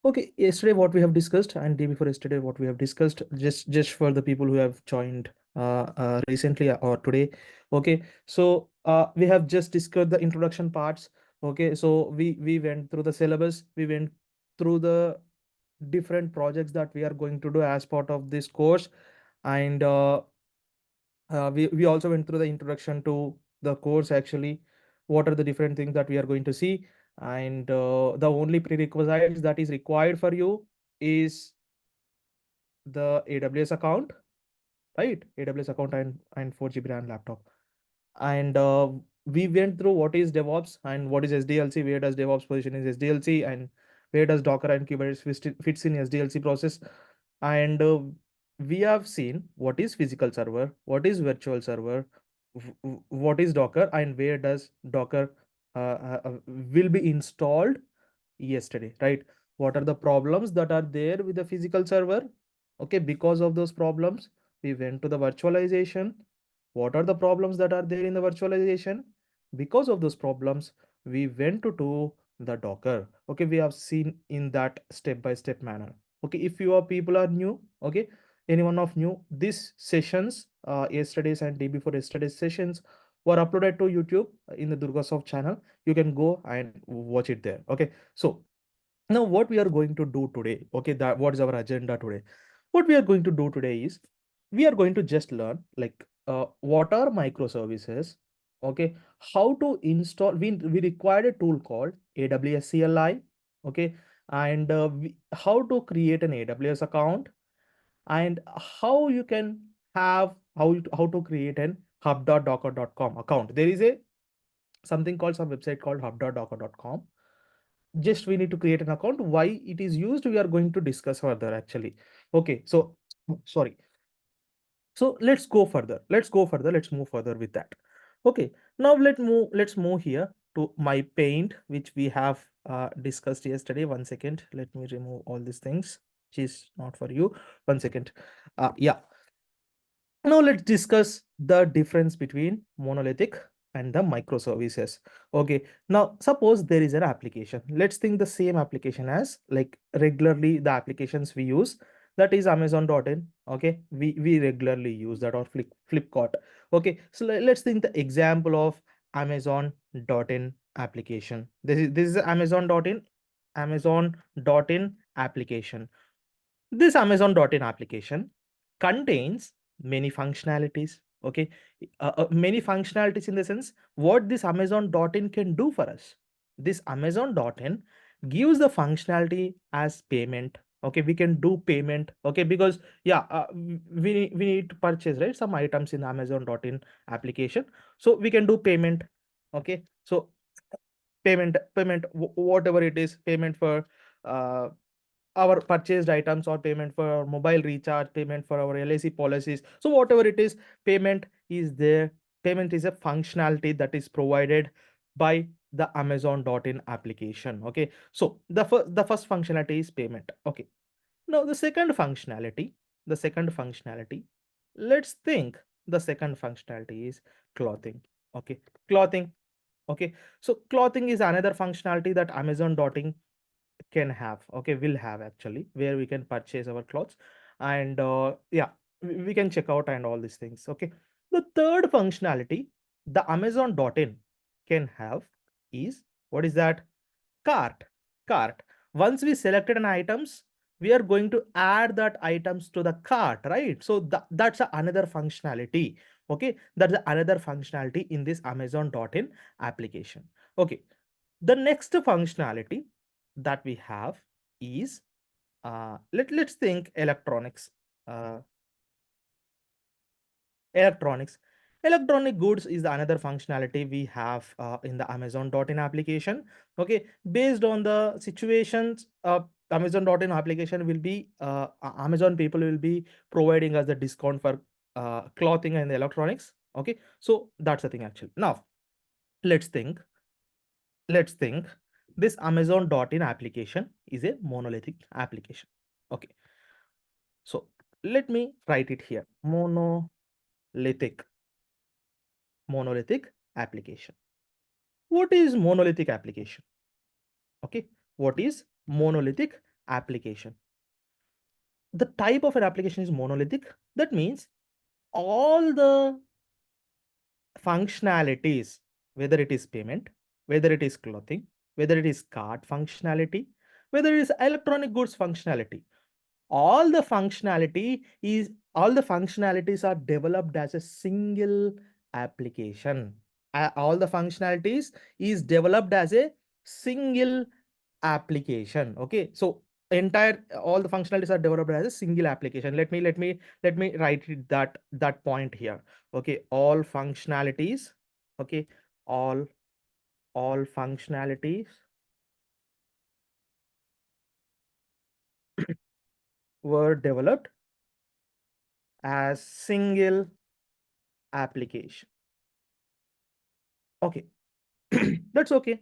Okay, yesterday what we have discussed and day before yesterday what we have discussed, just for the people who have joined recently or today. Okay, so we have just discussed the introduction parts. Okay, so we went through the syllabus, we went through the different projects that we are going to do as part of this course, and we also went through the introduction to the course actually, what are the different things that we are going to see, and the only prerequisites that is required for you is the AWS account, right? AWS account and 4 GB RAM laptop. And we went through what is DevOps and what is SDLC, where does DevOps position is SDLC, and where does Docker and Kubernetes fits in SDLC process. And we have seen what is physical server, what is virtual server, what is Docker, and where does Docker will be installed yesterday, right? What are the problems that are there with the physical server? Okay, because of those problems, we went to the virtualization. What are the problems that are there in the virtualization? Because of those problems, we went to do the Docker. Okay, we have seen in that step-by-step manner. Okay, if your people are new, okay, anyone of new, these sessions, yesterday's and day before yesterday's sessions were uploaded to YouTube in the DurgaSoft channel. You can go and watch it there. Okay, so now what we are going to do today, okay, that what is our agenda today? What we are going to do today is we are going to just learn like what are microservices, okay, how to install. We required a tool called AWS CLI, okay, and how to create an AWS account, and how you can have how to create an hub.docker.com account. There is a something called some website called hub.docker.com. Just we need to create an account. Why it is used, we are going to discuss further actually. Okay, so sorry. So let's move further with that. Okay, now let's move here to my paint, which we have discussed yesterday. One second, let me remove all these things which is not for you. One second. Yeah, now let's discuss the difference between monolithic and the microservices. Okay, now suppose there is an application. Let's think the same application as like regularly the applications we use, that is Amazon.in. Okay, we regularly use that, or Flipkart. Okay, so let's think the example of Amazon.in application. This is Amazon.in application. This Amazon.in application contains many functionalities. Okay, many functionalities in the sense what this Amazon.in can do for us. This Amazon.in gives the functionality as payment. Okay, we can do payment. Okay, because yeah, we need to purchase, right, some items in Amazon.in application, so we can do payment. Okay, so payment whatever it is, payment for uh, our purchased items, or payment for our mobile recharge, payment for our LIC policies. So whatever it is, payment is there. Payment is a functionality that is provided by the Amazon.in application. Okay, so the first functionality is payment. Okay, now the second functionality, let's think the second functionality is clothing. Okay, clothing. Okay, so clothing is another functionality that Amazon.in can have, okay, will have actually, where we can purchase our clothes, and yeah, we can check out and all these things. Okay, the third functionality the Amazon.in can have is, what is that? Cart. Once we selected an items, we are going to add that items to the cart, right? So that's another functionality. Okay, that's another functionality in this Amazon.in application. Okay, the next functionality that we have is let's think electronics. Uh, electronics. Electronic goods is another functionality we have in the Amazon.in application. Okay, based on the situations, Amazon.in application will be Amazon people will be providing us the discount for clothing and electronics. Okay, so that's the thing actually. Now let's think let's think this Amazon.in application is a monolithic application. Okay, so let me write it here. Monolithic application. What is monolithic application? Okay, what is monolithic application. The type of an application is monolithic. That means all the functionalities, whether it is payment, whether it is clothing, whether it is card functionality, whether it is electronic goods functionality, all the functionalities are developed as a single application. All the functionalities is developed as a single application. Okay, so entire all the functionalities are developed as a single application. Let me write it that point here. Okay, all functionalities. Okay, all all functionalities were developed as single application. Okay, that's okay.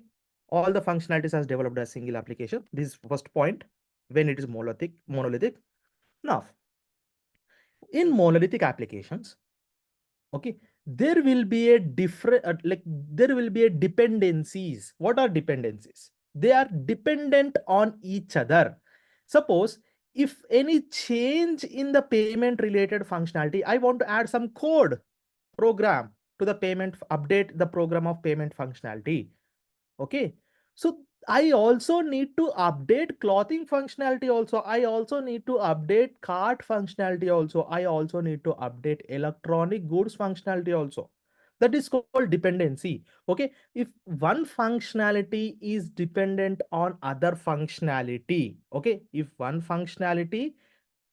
All the functionalities as developed as single application. This is first point when it is monolithic. Now, in monolithic applications, okay, there will be a different there will be a dependencies. What are dependencies? They are dependent on each other. Suppose if any change in the payment related functionality, I want to add some code program to the payment, update the program of payment functionality. Okay, so I also need to update clothing functionality also. I also need to update cart functionality also. I also need to update electronic goods functionality also. That is called dependency. Okay, if one functionality is dependent on other functionality, okay, if one functionality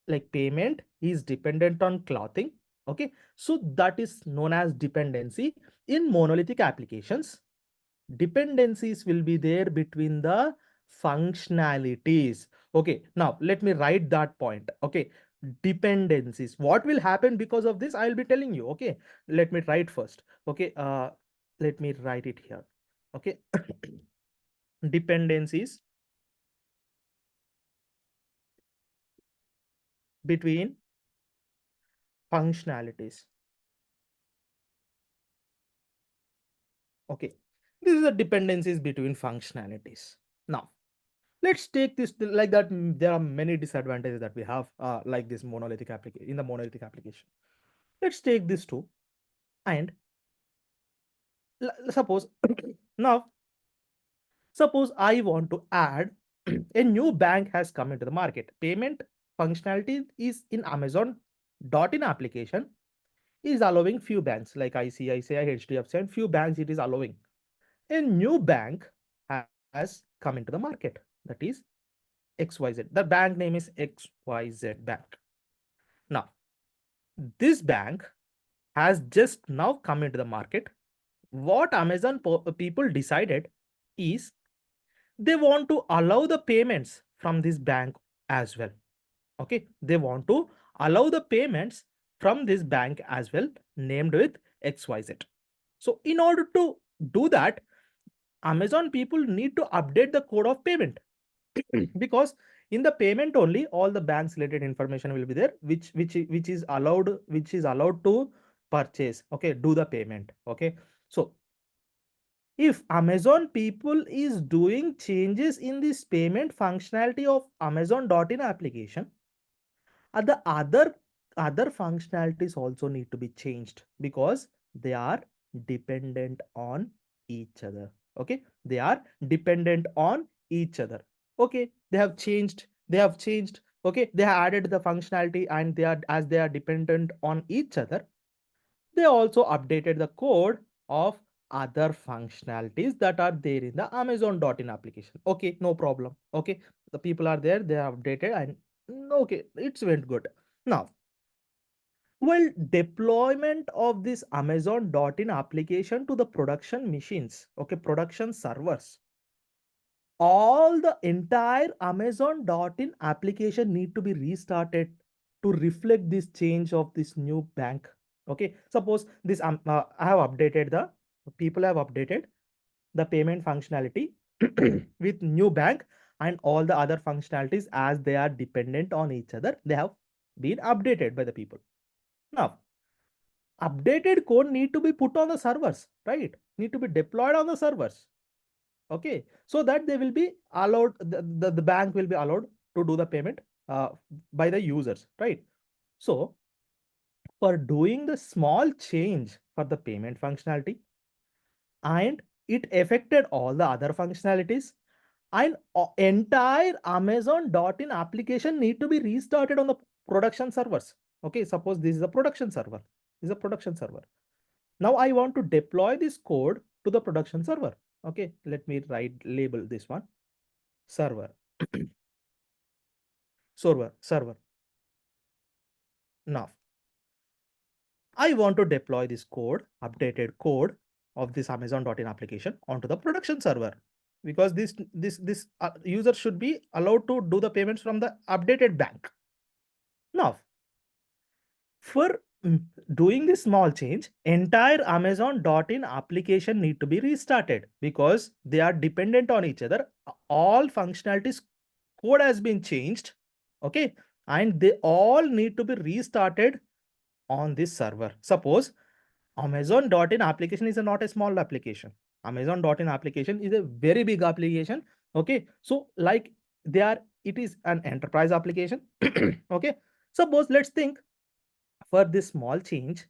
like payment is dependent on clothing, okay, so that is known as dependency. In monolithic applications, dependencies will be there between the functionalities. Okay, now let me write that point. Okay, dependencies, what will happen because of this, I'll be telling you. Okay, let me write first. Okay, let me write it here. Okay, dependencies between functionalities. Okay, this is the dependencies between functionalities. Now let's take this like that. There are many disadvantages that we have like this monolithic application. In the monolithic application, let's take this too. And suppose now, suppose I want to add a new bank has come into the market. Payment functionality is in Amazon .in application is allowing few banks like ICICI, HDFC, and few banks it is allowing. A new bank has come into the market, that is XYZ. The bank name is XYZ Bank. Now, this bank has just now come into the market. What Amazon people decided is they want to allow the payments from this bank as well. Okay, they want to allow the payments from this bank as well, named with XYZ. So in order to do that, Amazon people need to update the code of payment because in the payment only all the banks related information will be there, which is allowed to purchase. Okay, do the payment. Okay, so if Amazon people is doing changes in this payment functionality of Amazon.in application, the other functionalities also need to be changed because they are dependent on each other. Okay, they are dependent on each other. Okay, they have changed. Okay, they have added the functionality, and they are dependent on each other, they also updated the code of other functionalities that are there in the Amazon.in application. Okay, no problem. Okay, the people are there, they are updated, and okay, it's went good. Now, well, deployment of this Amazon.in application to the production machines, okay, production servers, all the entire Amazon.in application need to be restarted to reflect this change of this new bank. Okay, suppose this I have updated the people have updated the payment functionality with new bank, and all the other functionalities as they are dependent on each other, they have been updated by the people. Now, updated code need to be put on the servers, right? Need to be deployed on the servers. Okay, so that they will be allowed, the bank will be allowed to do the payment by the users, right? So for doing the small change for the payment functionality, and it affected all the other functionalities, and entire Amazon.in application need to be restarted on the production servers. Okay, suppose this is a production server. This is a production server. Now I want to deploy this code to the production server. Okay, let me label this one server. server. Now I want to deploy this code, updated code of this Amazon.in application onto the production server, because this user should be allowed to do the payments from the updated bank. Now, for doing this small change, entire Amazon.in application need to be restarted because they are dependent on each other. All functionalities code has been changed. Okay, and they all need to be restarted on this server. Suppose Amazon.in application is not a small application. Amazon.in application is a very big application. Okay, so like it is an enterprise application. Okay, suppose let's think for this small change,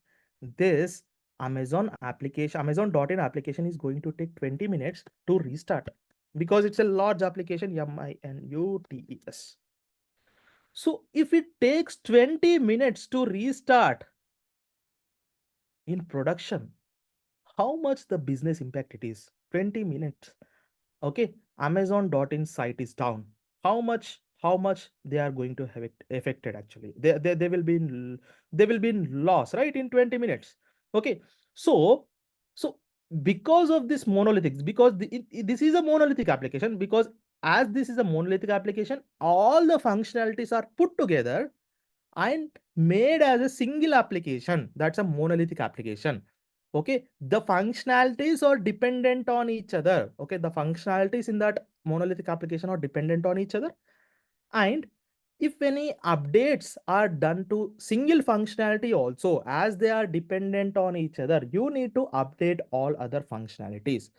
this Amazon.in application is going to take 20 minutes to restart because it's a large application, MINUTES. So if it takes 20 minutes to restart in production, how much the business impact it is? 20 minutes. Okay, Amazon.in site is down. How much they are going to have it affected? Actually, they will be in loss, right, in 20 minutes. Okay, so because of this monolithic, because this is a monolithic application, because as this is a monolithic application, all the functionalities are put together and made as a single application. That's a monolithic application. Okay, the functionalities are dependent on each other. Okay, the functionalities in that monolithic application are dependent on each other, and if any updates are done to single functionality also, as they are dependent on each other, you need to update all other functionalities.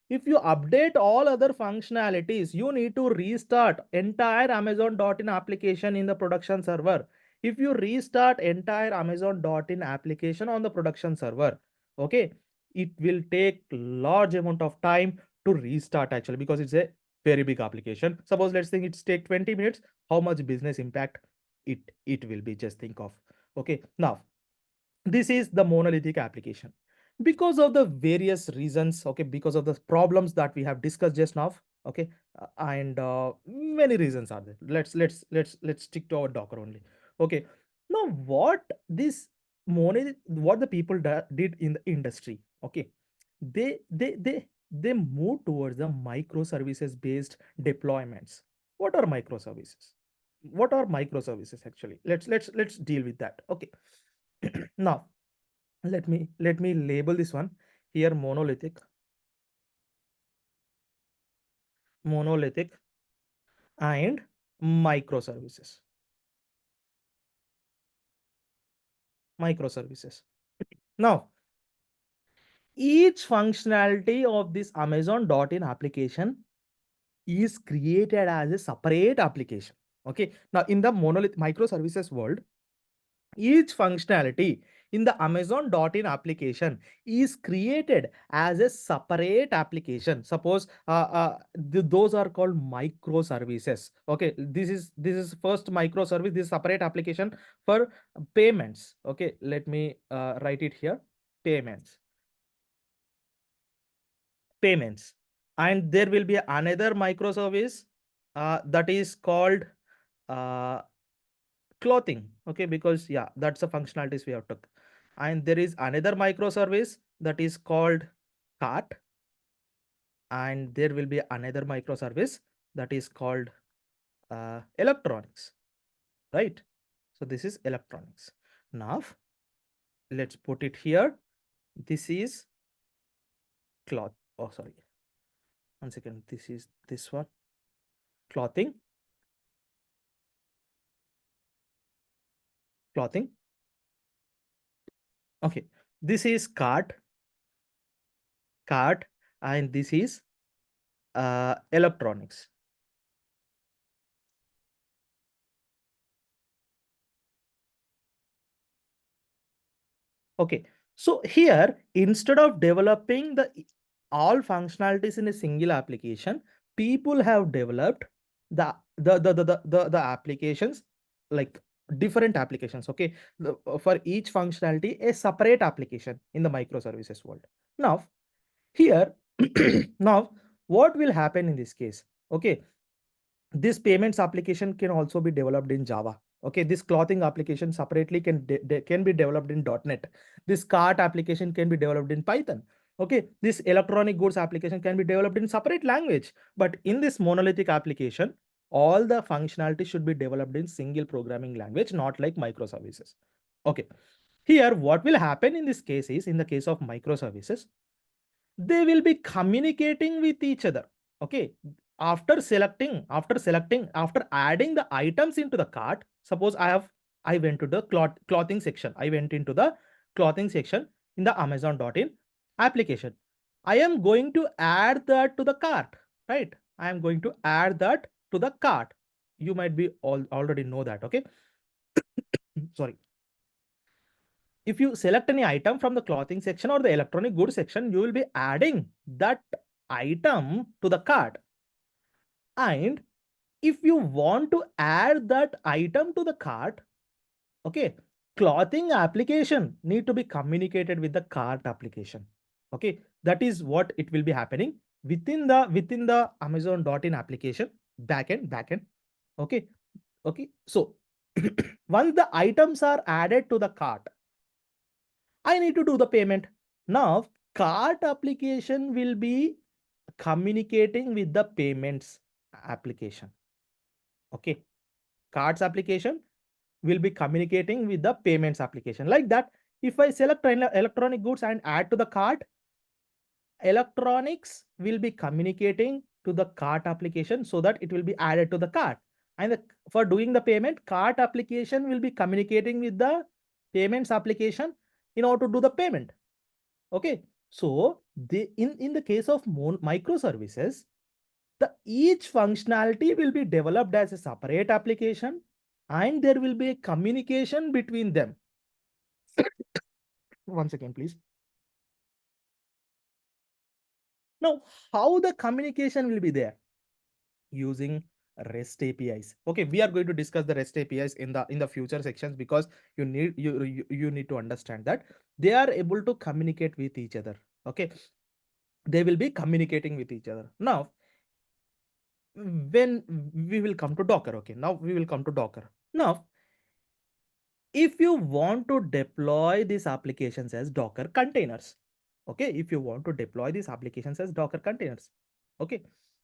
If you update all other functionalities, you need to restart entire Amazon.in application in the production server. If you restart entire Amazon.in application on the production server, okay, it will take large amount of time to restart actually, because it's a very big application. Suppose let's think it's take 20 minutes, how much business impact it will be, just think of. Okay, now this is the monolithic application because of the various reasons. Okay, because of the problems that we have discussed just now. Okay, and many reasons are there. Let's stick to our Docker only. Okay, now what the people did in the industry. Okay, they move towards the microservices based deployments. What are microservices? What are microservices actually? Let's deal with that. Okay. Now let me label this one here: monolithic and microservices. Now each functionality of this Amazon.in application is created as a separate application. Okay, now in the monolith microservices world, each functionality in the Amazon.in application is created as a separate application. Suppose those are called microservices. Okay, this is first microservice. This separate application for payments. Okay, let me write it here: payments. And there will be another microservice that is called uh, clothing. Okay, because yeah, that's the functionalities we have took. And there is another microservice that is called cart, and there will be another microservice that is called electronics, right? So this is electronics. Now let's put it here. This is cloth. Oh, sorry, one second. This is this one: clothing. Okay, this is cart, and this is electronics. Okay, so here, instead of developing all functionalities in a single application, people have developed the applications, like different applications. Okay, for each functionality, a separate application in the microservices world. Now, here, now, what will happen in this case? Okay, this payments application can also be developed in Java. Okay, this clothing application separately can be developed in .NET. This cart application can be developed in Python. Okay, this electronic goods application can be developed in separate language. But in this monolithic application, all the functionality should be developed in single programming language, not like microservices. Okay, here what will happen in this case is, in the case of microservices, they will be communicating with each other. Okay, after adding the items into the cart, suppose I went to the clothing section. I went into the clothing section in the Amazon.in application. I am going to add that to the cart, right? I am going to add that to the cart. You might be already know that. Okay, sorry. If you select any item from the clothing section or the electronic goods section, you will be adding that item to the cart. And if you want to add that item to the cart, okay, clothing application need to be communicated with the cart application. Okay, that is what it will be happening within the Amazon.in application backend. Okay, okay. So once the items are added to the cart, I need to do the payment. Now, cart application will be communicating with the payments application. Okay. Cards application will be communicating with the payments application. Like that, if I select electronic goods and add to the cart, electronics will be communicating to the cart application so that it will be added to the cart. And for doing the payment, cart application will be communicating with the payments application in order to do the payment. Okay, so in the case of microservices, the each functionality will be developed as a separate application, and there will be a communication between them. Once again, please. Now, how the communication will be there? Using REST APIs. Okay, we are going to discuss the REST APIs in the future sections, because you need to understand that they are able to communicate with each other. Okay, they will be communicating with each other. Now, when we will come to Docker. Okay, now we will come to Docker. Now, if you want to deploy these applications as Docker containers, okay, if you want to deploy these applications as Docker containers, okay,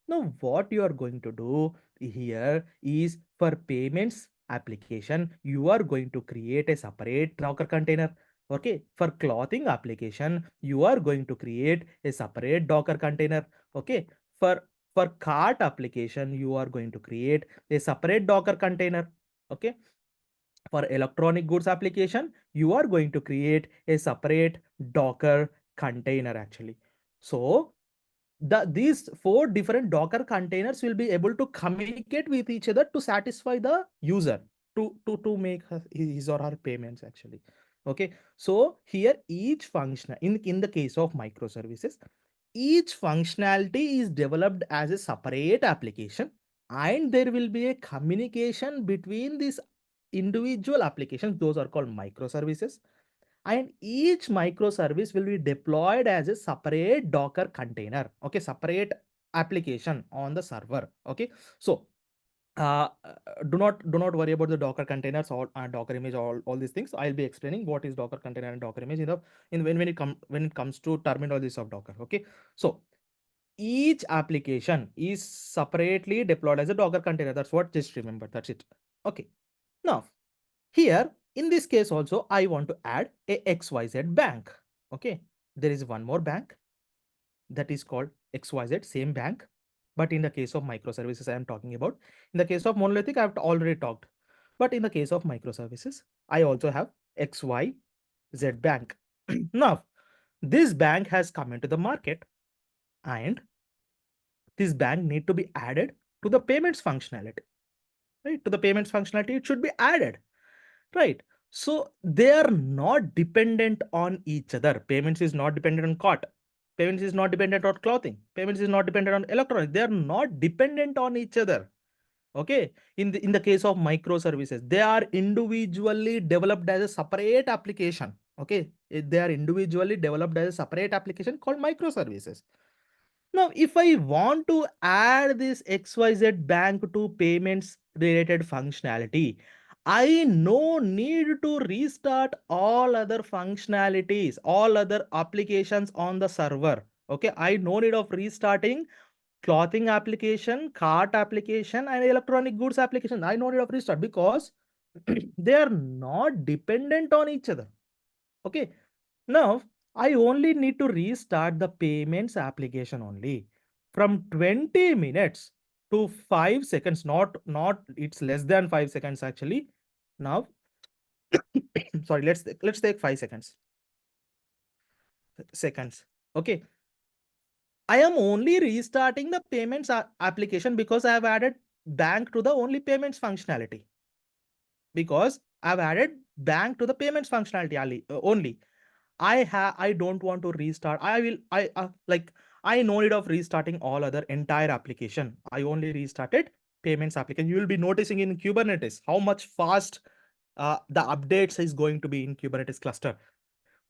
now what you are going to do here is, for payments application, you are going to create a separate Docker container. Okay, for clothing application, you are going to create a separate Docker container. Okay, for cart application, you are going to create a separate Docker container. Okay, for electronic goods application, you are going to create a separate Docker container actually. So these four different Docker containers will be able to communicate with each other to satisfy the user to make his or her payments actually. Okay, so here each function in the case of microservices, each functionality is developed as a separate application, and there will be a communication between these individual applications. Those are called microservices, and each microservice will be deployed as a separate Docker container. Okay, separate application on the server. Okay, so uh, do not worry about the Docker containers or Docker image, all these things. I'll be explaining what is Docker container and Docker image when it comes to terminologies of Docker. Okay, so each application is separately deployed as a Docker container. That's what, just remember, that's it. Okay, now here in this case also, I want to add a XYZ bank. Okay, there is one more bank that is called XYZ, same bank. But in the case of microservices, I am talking about. In the case of monolithic, I've already talked. But in the case of microservices, I also have XYZ bank. Now, this bank has come into the market, and this bank need to be added to the payments functionality. Right? To the payments functionality, it should be added. Right? So they are not dependent on each other. Payments is not dependent on cart. Payments is not dependent on clothing. Payments is not dependent on electronic. They are not dependent on each other. Okay. In the case of microservices, they are individually developed as a separate application. Okay. They are individually developed as a separate application called microservices. Now, if I want to add this XYZ bank to payments related functionality, I no need to restart all other functionalities, all other applications on the server. Okay, I no need of restarting clothing application, cart application, and electronic goods application. I no need of restart because they are not dependent on each other. Okay, now I only need to restart the payments application only from 20 minutes to 5 seconds. Not it's less than 5 seconds actually. Now, sorry, let's take 5 seconds. Okay. I am only restarting the payments application because I have added bank to the only payments functionality. Because I've added bank to the payments functionality only. I don't want to restart. I no need of restarting all other entire application. I only restarted payments application. You will be noticing in Kubernetes how much fast the updates is going to be in Kubernetes cluster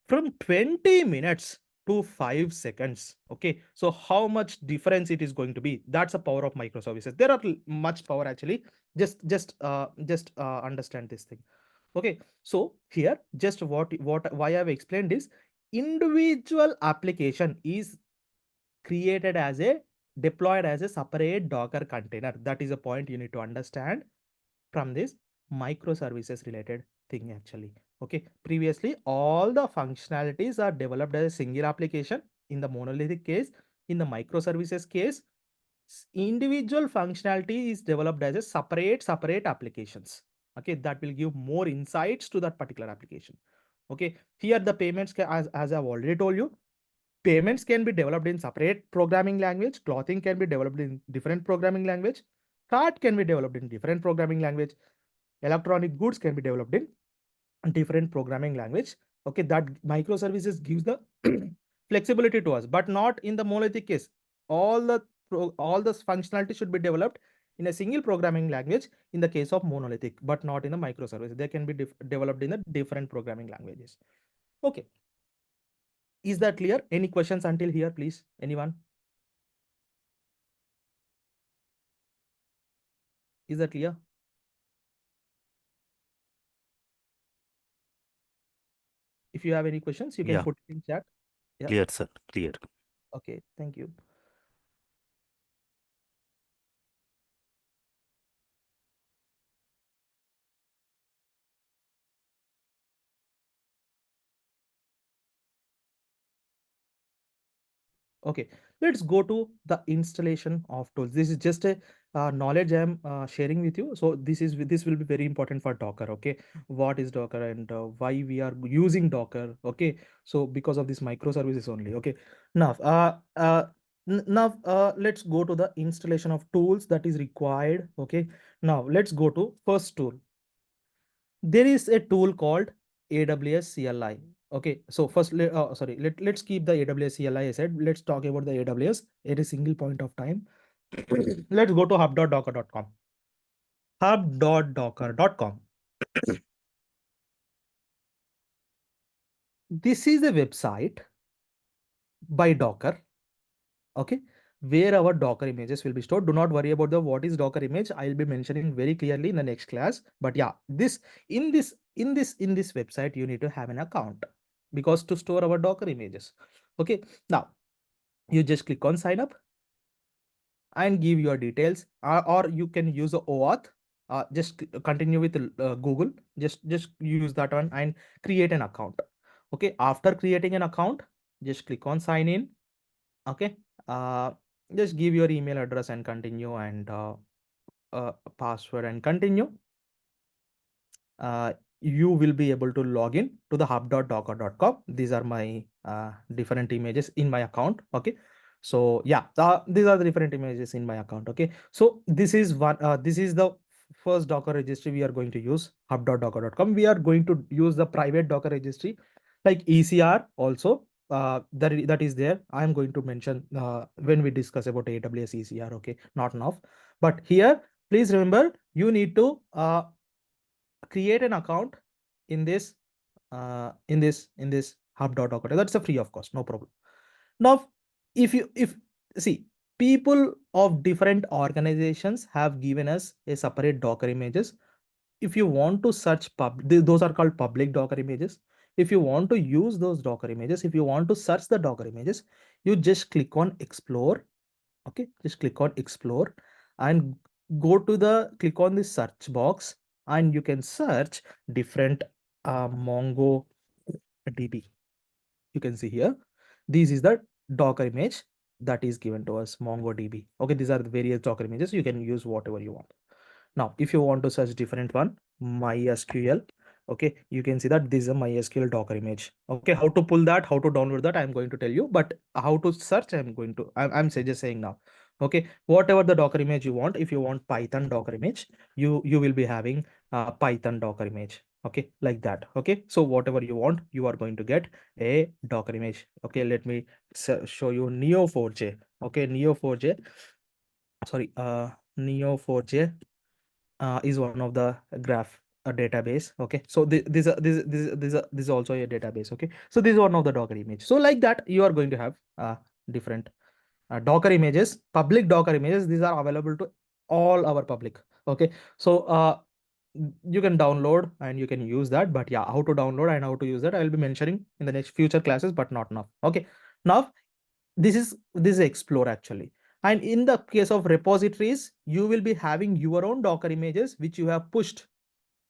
from 20 minutes to 5 seconds. Okay, so how much difference it is going to be? That's the power of microservices. There are much power actually. Just understand this thing. Okay, so here just why I've explained is individual application is created as a deployed as a separate Docker container. That is a point you need to understand from this microservices related thing actually. Okay, previously all the functionalities are developed as a single application. In the monolithic case, in the microservices case, individual functionality is developed as a separate applications. Okay, that will give more insights to that particular application. Okay, here the payments as I've already told you, payments can be developed in separate programming language, clothing can be developed in different programming language, cart can be developed in different programming language, electronic goods can be developed in different programming language. Okay, that microservices gives the flexibility to us, but not in the monolithic case. All the functionality should be developed in a single programming language in the case of monolithic, but not in the microservice. They can be developed in the different programming languages. Okay, is that clear? Any questions until here, please? Anyone? Is that clear? If you have any questions, you can Yeah, put it in chat. Yeah. clear, sir. Clear. Okay. Thank you. Okay, let's go to the installation of tools. This is just a knowledge I'm sharing with you. So this will be very important for Docker. Okay, what is Docker and why we are using Docker? Okay, so because of this microservices only. Okay, now let's go to the installation of tools that is required. Okay, now let's go to first tool. There is a tool called AWS CLI. Okay, so first, let's keep the AWS CLI aside. Let's talk about the AWS at a single point of time. Let's go to hub.docker.com. Hub.docker.com. This is a website by Docker. Okay, where our Docker images will be stored. Do not worry about the what is Docker image. I'll be mentioning very clearly in the next class. But yeah, in this website, you need to have an account because to store our Docker images. Okay, now you just click on sign up and give your details, or you can use the OAuth. Just continue with Google. Just use that one and create an account. Okay, after creating an account, just click on sign in. Okay, uh, just give your email address and continue, and password and continue. You will be able to log in to the hub.docker.com. These are my different images in my account. Okay, so yeah, these are the different images in my account. Okay, so this is the first Docker registry we are going to use hub.docker.com. We are going to use the private Docker registry like ECR also. That is there. I'm going to mention when we discuss about AWS ECR. Okay, not enough. But here, please remember, you need to create an account in this hub.docker. That's a free of cost, no problem. Now, if see, people of different organizations have given us a separate Docker images. If you want to search those are called public Docker images. If you want to use those Docker images, if you want to search the Docker images, you just click on explore. Okay, just click on explore and go to click on the search box, and you can search different MongoDB. You can see here, this is the Docker image that is given to us, MongoDB. Okay, these are the various Docker images. You can use whatever you want. Now, if you want to search different one, MySQL, okay, you can see that this is a MySQL Docker image. Okay, how to pull that, how to download that, I'm going to tell you, but how to search, I'm just saying now. Okay, whatever the Docker image you want, if you want Python Docker image, you will be having Python Docker image. Okay, like that. Okay, so whatever you want, you are going to get a Docker image. Okay, let me show you Neo4j. Okay, Neo4j, sorry, Neo4j is one of the graph database. Okay, so this is also a database. Okay, so this is one of the Docker image. So like that, you are going to have different Docker images, public Docker images. These are available to all our public. Okay, so you can download and you can use that. But yeah, how to download and how to use that, I will be mentioning in the next future classes, but not now. Okay, now this is explore actually. And in the case of repositories, you will be having your own Docker images which you have pushed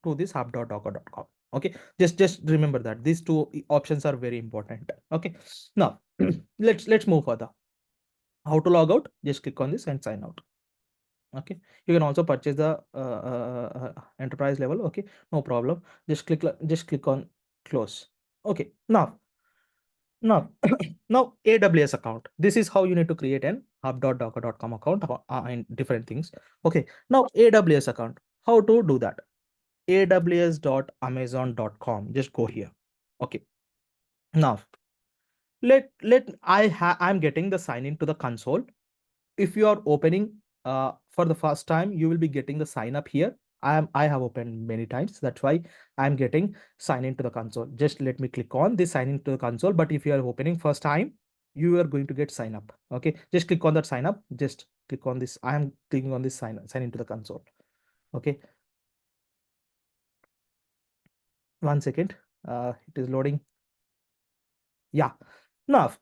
to this hub.docker.com. Okay, just remember that these two options are very important. Okay, now let's move further. How to log out? Just click on this and sign out. Okay, you can also purchase the enterprise level. Okay, no problem. Just click on close. Okay, now now AWS account. This is how you need to create an hub.docker.com account and different things. Okay, now AWS account. How to do that? aws.amazon.com. Just go here. Okay, now I'm getting the sign into the console. If you are opening for the first time, you will be getting the sign up here. I have opened many times. That's why I'm getting sign into the console. Just let me click on this sign into the console. But if you are opening first time, you are going to get sign up. Okay, just click on that sign up. Just click on this. I am clicking on this sign into the console. Okay, 1 second. It is loading. Yeah, now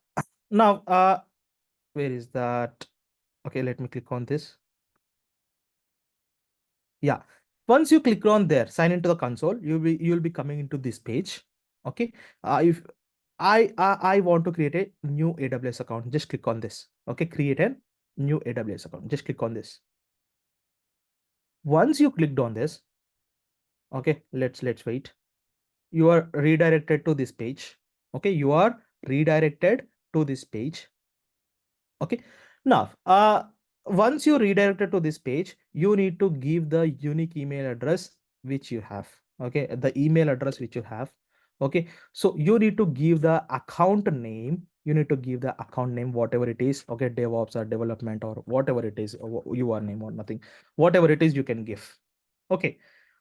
where is that? Okay, let me click on this. Yeah, once you click on there, sign into the console, you'll be coming into this page. Okay, if I want to create a new AWS account, just click on this. Okay, create a new AWS account. Just click on this. Once you clicked on this, okay, let's wait. You are redirected to this page. Okay, you are redirected to this page. Okay, now once you redirected to this page, you need to give the unique email address which you have. Okay, the email address which you have. Okay, so you need to give the account name. You need to give the account name, whatever it is. Okay, DevOps or development or whatever it is, or your name or nothing, whatever it is, you can give. Okay,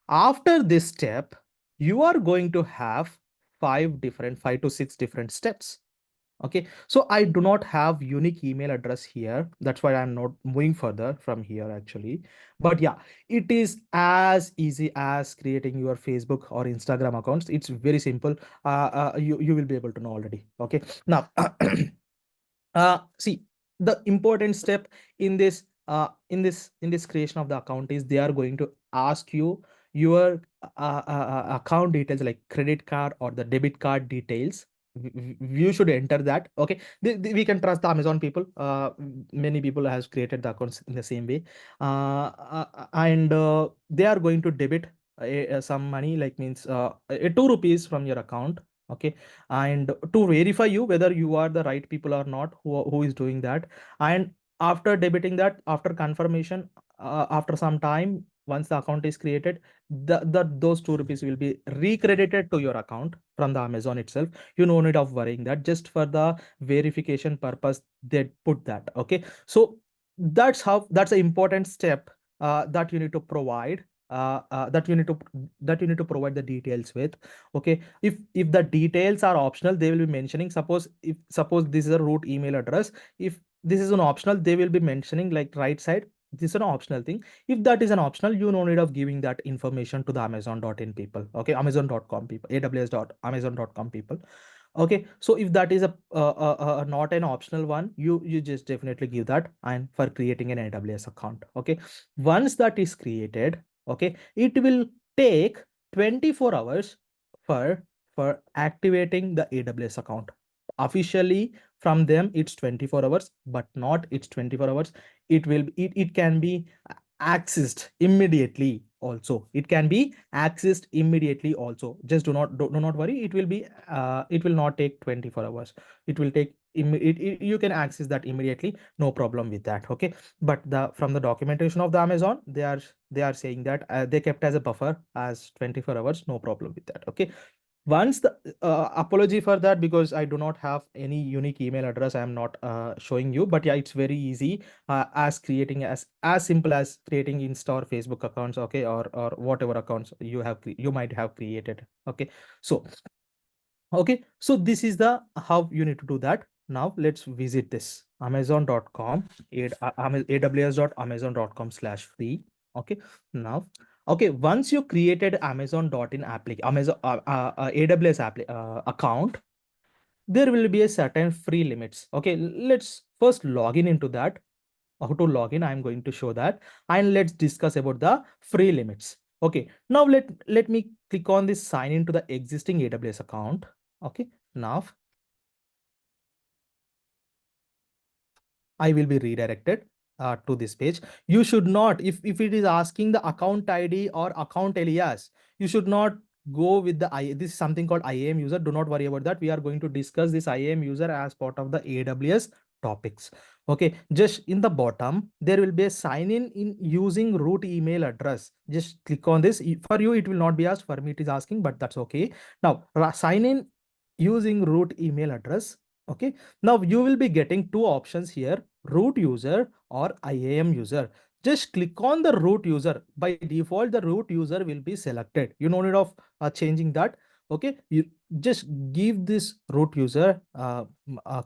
after this step, you are going to have 5 to 6 different steps. Okay, so I do not have unique email address here. That's why I'm not moving further from here actually. But yeah, it is as easy as creating your Facebook or Instagram accounts. It's very simple. You will be able to know already. Okay, now see, the important step in this creation of the account is they are going to ask you your account details like credit card or the debit card details. You should enter that. Okay, we can trust the Amazon people. Many people has created the accounts in the same way, and they are going to debit some money, like means 2 rupees from your account. Okay, and to verify you whether you are the right people or not, who is doing that. And after debiting that, after confirmation, after some time, once the account is created, those 2 rupees will be recredited to your account from the Amazon itself. You no need of worrying that. Just for the verification purpose, they put that. Okay, so that's an important step that you need to provide. That you need to provide the details with. Okay, if the details are optional, they will be mentioning. Suppose this is a root email address. If this is an optional, they will be mentioning like right side, this is an optional thing. If that is an optional, you no need of giving that information to the amazon.in people. Okay, amazon.com people, aws.amazon.com people. Okay, so if that is a not an optional one, you just definitely give that and for creating an AWS account. Okay, once that is created, okay, it will take 24 hours for activating the AWS account. Officially from them it's 24 hours, but not it's 24 hours. It can be accessed immediately also. It can be accessed immediately also. Just do not worry. It will not take 24 hours. It will take you can access that immediately, no problem with that. Okay, but from the documentation of the Amazon, they are saying that they kept as a buffer as 24 hours, no problem with that. Okay, once the apology for that, because I do not have any unique email address, I am not showing you, but yeah, it's very easy as creating as simple as creating Insta or Facebook accounts. Okay, or whatever accounts you might have created. Okay, so okay, so this is the how you need to do that. Now let's visit this amazon.com, aws.amazon.com/free. Okay, now, okay, once you created amazon.in AWS account, there will be a certain free limits. Okay, let's first log in into that. How to log in, I'm going to show that, and let's discuss about the free limits. Okay, now let me click on this sign into the existing AWS account. Okay, now I will be redirected to this page. You should not, if it is asking the account ID or account alias, you should not go with the this is something called IAM user. Do not worry about that. We are going to discuss this IAM user as part of the AWS topics. Okay, just in the bottom, there will be a sign in using root email address. Just click on this. For you, it will not be asked. For me, it is asking, but that's okay. Now, sign in using root email address. Okay, now you will be getting two options here, root user or IAM user. Just click on the root user. By default, the root user will be selected. You no need of changing that. Okay, you just give this root user,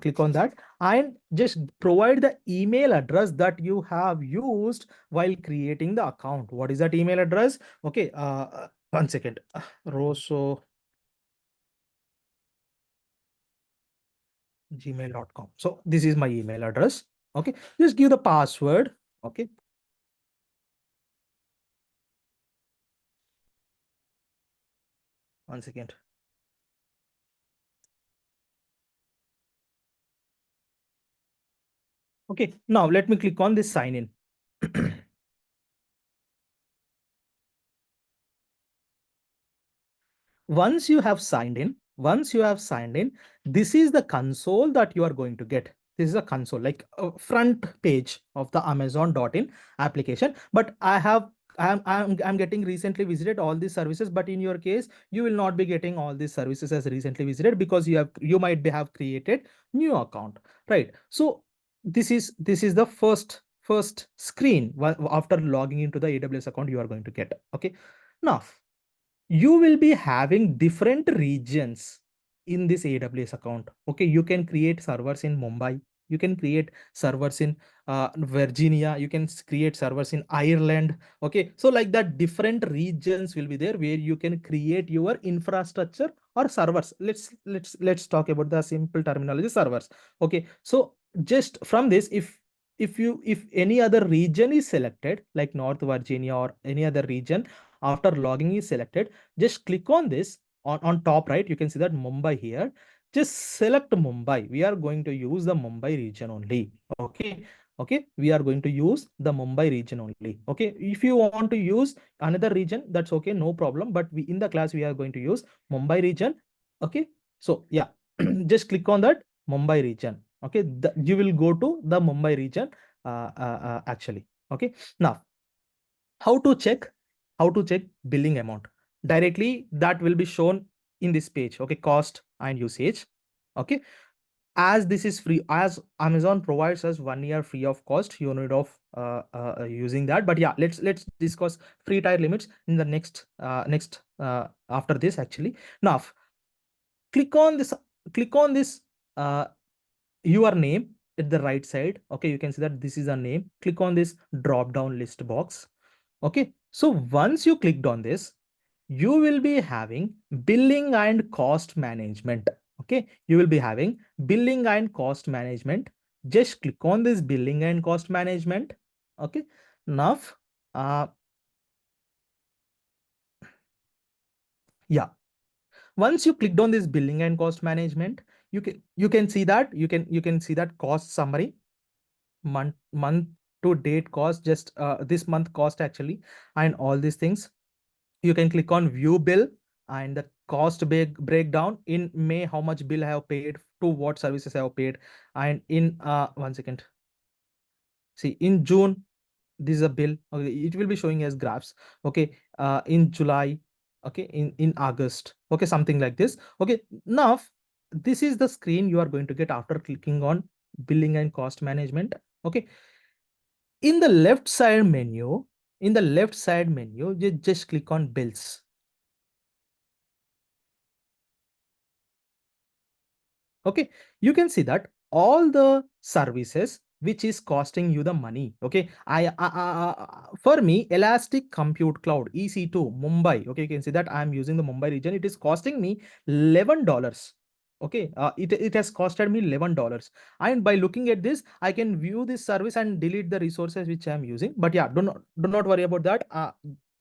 click on that and just provide the email address that you have used while creating the account. What is that email address? Okay, one second. Rosso gmail.com. So this is my email address. Okay, just give the password. Okay, one second. Okay, now let me click on this sign in. Once you have signed in, this is the console that you are going to get. This is a console, like a front page of the amazon.in application. But I'm getting recently visited all these services, but in your case, you will not be getting all these services as recently visited because you might have created new account, right? So this is the first screen after logging into the AWS account you are going to get. Okay, now you will be having different regions in this AWS account. Okay, you can create servers in Mumbai, you can create servers in Virginia, you can create servers in Ireland. Okay, so like that, different regions will be there where you can create your infrastructure or servers. Let's talk about the simple terminology, servers. Okay, so just from this, if any other region is selected, like North Virginia or any other region, after logging is selected, just click on this on top right. You can see that Mumbai here. Just select Mumbai. We are going to use the Mumbai region only. Okay. Okay. We are going to use the Mumbai region only. Okay. If you want to use another region, that's okay. No problem. But in the class, we are going to use Mumbai region. Okay. So yeah, just click on that Mumbai region. Okay. You will go to the Mumbai region actually. Okay. Now, How to check? How to check billing amount? Directly that will be shown in this page. Okay, cost and usage. Okay, as this is free, as Amazon provides us 1 year free of cost, you need of using that. But yeah, let's discuss free tier limits in the next after this actually. Now click on this, click on this uh, your name at the right side. Okay, you can see that this is a name. Click on this drop down list box. Okay, so once you clicked on this, you will be having billing and cost management. Okay, you will be having billing and cost management. Just click on this billing and cost management. Okay, now uh yeah, once you clicked on this billing and cost management, you can see that you can see that cost summary, month to date cost, just this month cost actually, and all these things. You can click on view bill and the cost breakdown. In May, how much bill I have paid, to what services I have paid, and in 1 second. See, in June, this is a bill. Okay, it will be showing as graphs. Okay, in July, okay, in August, okay, something like this. Okay, now this is the screen you are going to get after clicking on billing and cost management. Okay, in the left side menu, you just click on bills. Okay, you can see that all the services which is costing you the money. Okay, for me, Elastic Compute Cloud EC2 Mumbai. Okay, you can see that I'm using the Mumbai region. It is costing me $11. Okay, it has costed me $11. And by looking at this, I can view this service and delete the resources which I'm using. But yeah, do not worry about that.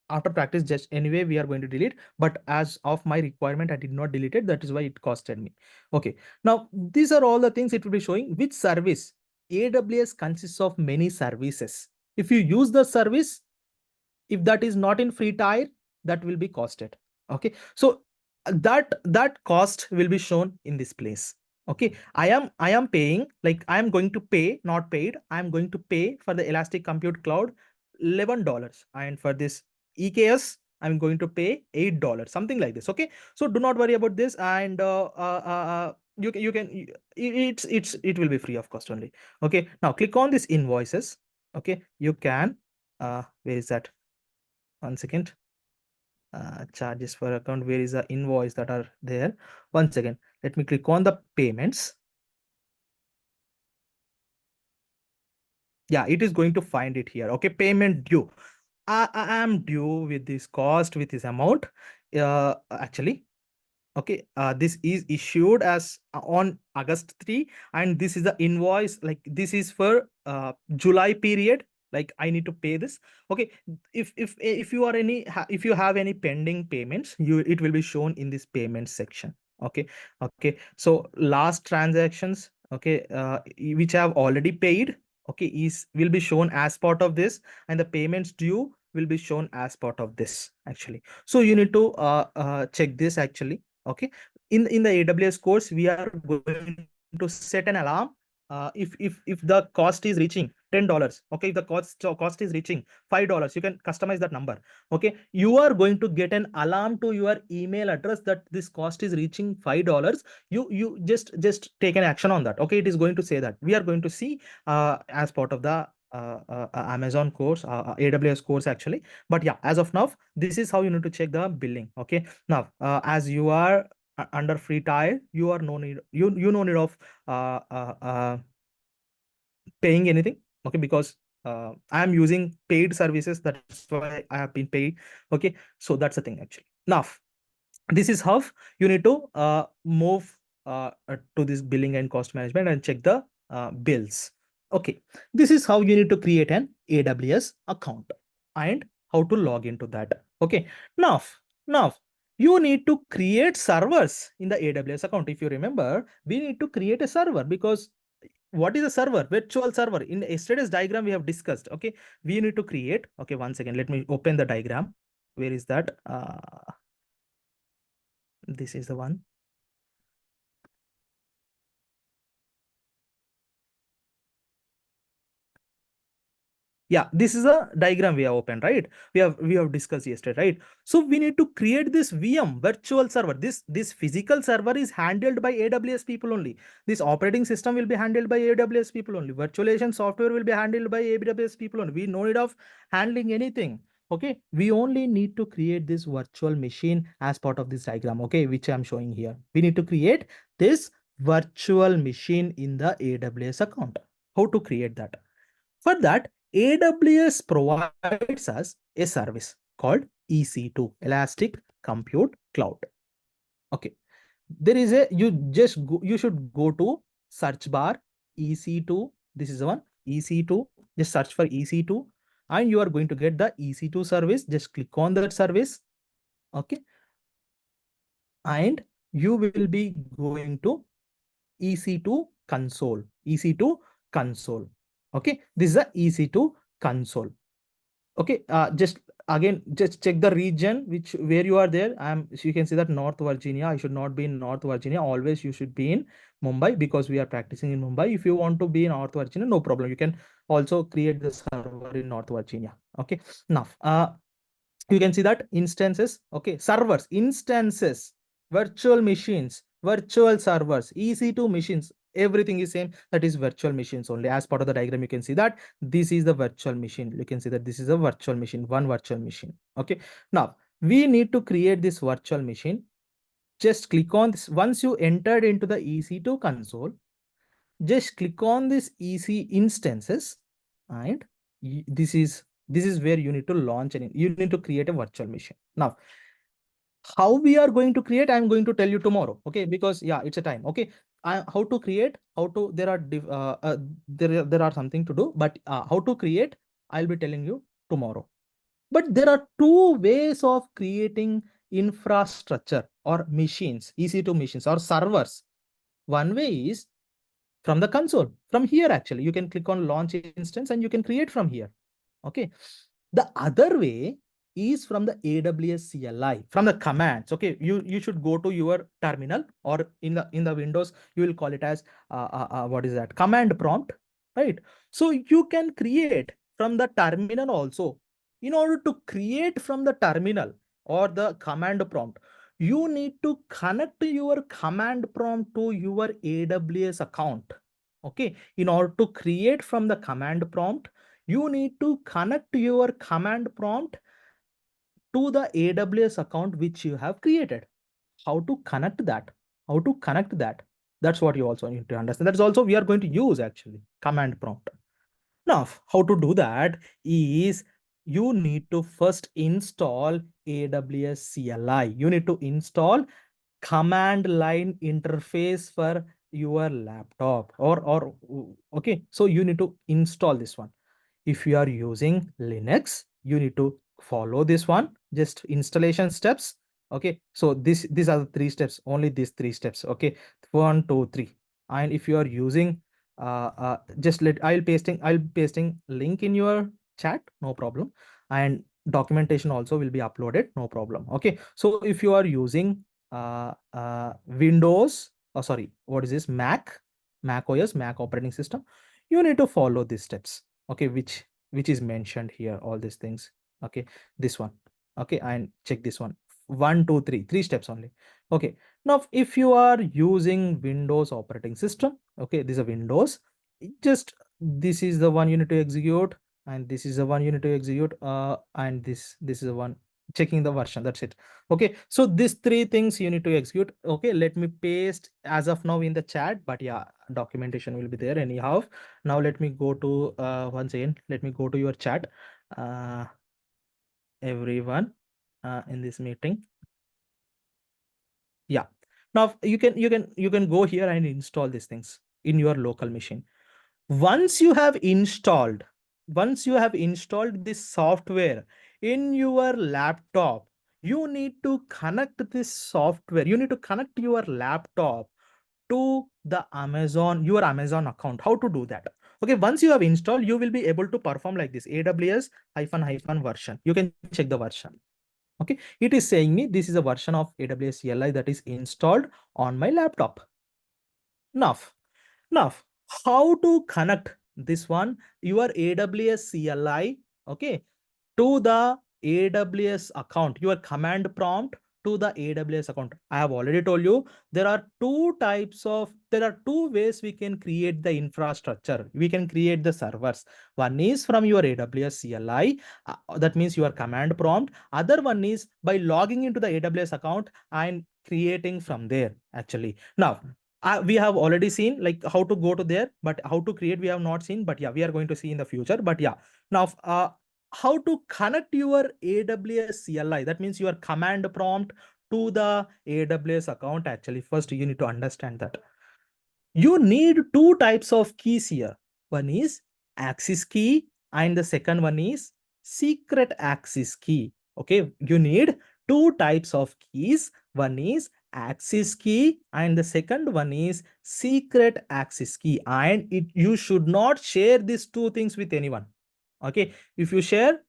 After practice, just anyway we are going to delete. But as of my requirement, I did not delete it. That is why it costed me. Okay, now these are all the things it will be showing. Which service? AWS consists of many services. If you use the service, if that is not in free tier, that will be costed. Okay, so that cost will be shown in this place. Okay, I am paying, like I am going to pay, not paid, I am going to pay for the Elastic Compute Cloud $11, and for this EKS I'm going to pay $8, something like this. Okay, so do not worry about this. And it will be free of cost only. Okay, now click on this invoices. Okay, you can where is that? 1 second. Charges for account. Where is the invoice that are there? 1 second. Let me click on the payments. Yeah, it is going to find it here. Okay, payment due. I am due with this cost, with this amount. Actually, okay, this is issued as on August 3, and this is the invoice. Like this is for July period. Like I need to pay this. Okay, if you are if you have any pending payments, it will be shown in this payment section. Okay, okay. So last transactions, okay, which I have already paid, okay, will be shown as part of this, and the payments due will be shown as part of this actually. So you need to check this actually. Okay, in the AWS course, we are going to set an alarm. If the cost is reaching $10, okay, if the cost is reaching $5, you can customize that number. Okay, you are going to get an alarm to your email address that this cost is reaching $5. You just take an action on that. Okay, it is going to say that. We are going to see as part of the Amazon course, AWS course actually. But yeah, as of now, this is how you need to check the billing. Okay, now as you are under free tier, you are no need, you no need of paying anything. Okay, because I am using paid services, that's why I have been paid. Okay, so that's the thing actually. Now this is how you need to move to this billing and cost management and check the bills. Okay, this is how you need to create an AWS account and how to log into that. Okay, now you need to create servers in the AWS account. If you remember, we need to create a server, because what is a server? Virtual server. In yesterday's diagram we have discussed. Okay, we need to create. Okay, 1 second, let me open the diagram. Where is that? This is the one. Yeah, this is a diagram we have opened, right? We have discussed yesterday, right? So we need to create this VM virtual server. This physical server is handled by AWS people only. This operating system will be handled by AWS people only. Virtualization software will be handled by AWS people only. We no need of handling anything. Okay, we only need to create this virtual machine as part of this diagram, okay, which I'm showing here. We need to create this virtual machine in the AWS account. How to create that? For that, AWS provides us a service called EC2, Elastic Compute Cloud. Okay, there is a, you should go to search bar EC2. This is the one, EC2. Just search for EC2 and you are going to get the EC2 service. Just click on that service. Okay, and you will be going to EC2 console. EC2 console. Okay, this is the EC2 console. Okay, just again, just check the region where you are there. So you can see that North Virginia. I should not be in North Virginia. Always you should be in Mumbai because we are practicing in Mumbai. If you want to be in North Virginia, no problem. You can also create the server in North Virginia. Okay, now you can see that instances, okay, servers, instances, virtual machines, virtual servers, EC2 machines, everything is same. That is virtual machines only. As part of the diagram, you can see that this is the virtual machine. You can see that this is a virtual machine, one virtual machine. Okay, now we need to create this virtual machine. Just click on this. Once you entered into the EC2 console, just click on this EC instances, and this is where you need to launch and you need to create a virtual machine. Now, how we are going to create, I'm going to tell you tomorrow. Okay, because yeah, it's a time. Okay, how to create, there are there are something to do, but how to create, I'll be telling you tomorrow. But there are two ways of creating infrastructure or machines, EC2 machines or servers. One way is from the console. From here, actually, you can click on launch instance and you can create from here. Okay. The other way is from the AWS CLI, from the commands. Okay, you should go to your terminal, or in the Windows, you will call it as what is that? Command prompt, right? So you can create from the terminal also. In order to create from the terminal or the command prompt, you need to connect your command prompt to your AWS account. Okay, in order to create from the command prompt, you need to connect your command prompt to the AWS account which you have created. How to connect that? How to connect that? That's what you also need to understand. That's also we are going to use actually command prompt. Now, how to do that is you need to first install AWS CLI. You need to install command line interface for your laptop or okay. So you need to install this one. If you are using Linux, you need to follow this one, just installation steps. Okay, so these are the three steps, only these three steps. Okay, 1, 2, 3. And if you are using just I'll pasting link in your chat, no problem. And documentation also will be uploaded, no problem. Okay, so if you are using Windows, oh sorry, what is this, Mac OS, Mac operating system, you need to follow these steps. Okay, which is mentioned here, all these things. Okay, this one. Okay, and check this one, 1, 2, 3, three steps only. Okay, now if you are using Windows operating system, okay, this is a Windows, just this is the one you need to execute, and this is the one you need to execute, and this is the one checking the version. That's it. Okay, so these three things you need to execute. Okay, let me paste as of now in the chat, but yeah, documentation will be there anyhow. Now let me go to once again, let me go to your chat, everyone in this meeting. Yeah, now you can go here and install these things in your local machine. Once you have installed this software in your laptop, you need to connect this software, you need to connect your laptop to the your Amazon account. How to do that? Okay, once you have installed, you will be able to perform like this, AWS -- version. You can check the version. Okay, it is saying me this is a version of AWS CLI that is installed on my laptop. Now, how to connect this one, your AWS CLI, okay, to the AWS account, your command prompt to the AWS account. I have already told you there are there are two ways we can create the infrastructure. We can create the servers. One is from your AWS CLI, that means your command prompt. Other one is by logging into the AWS account and creating from there actually. Now, we have already seen like how to go to there, but how to create we have not seen, but yeah, we are going to see in the future. But yeah, now how to connect your AWS CLI, that means your command prompt to the AWS account. Actually, first you need to understand that you need two types of keys here. One is access key and the second one is secret access key. Okay, you need two types of keys. One is access key and the second one is secret access key, and you should not share these two things with anyone. Okay, if you share,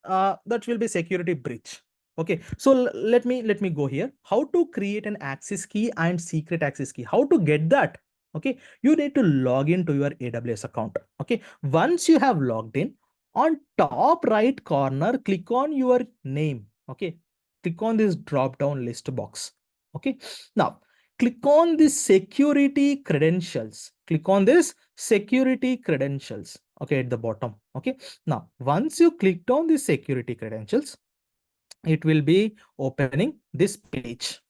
that will be security breach. Okay, so let me go here. How to create an access key and secret access key? How to get that? Okay, you need to log into your AWS account. Okay, once you have logged in, on top right corner, click on your name. Okay, click on this drop down list box. Okay, now click on this security credentials. Click on this security credentials. Okay, at the bottom. Okay, now once you clicked on the security credentials, it will be opening this page.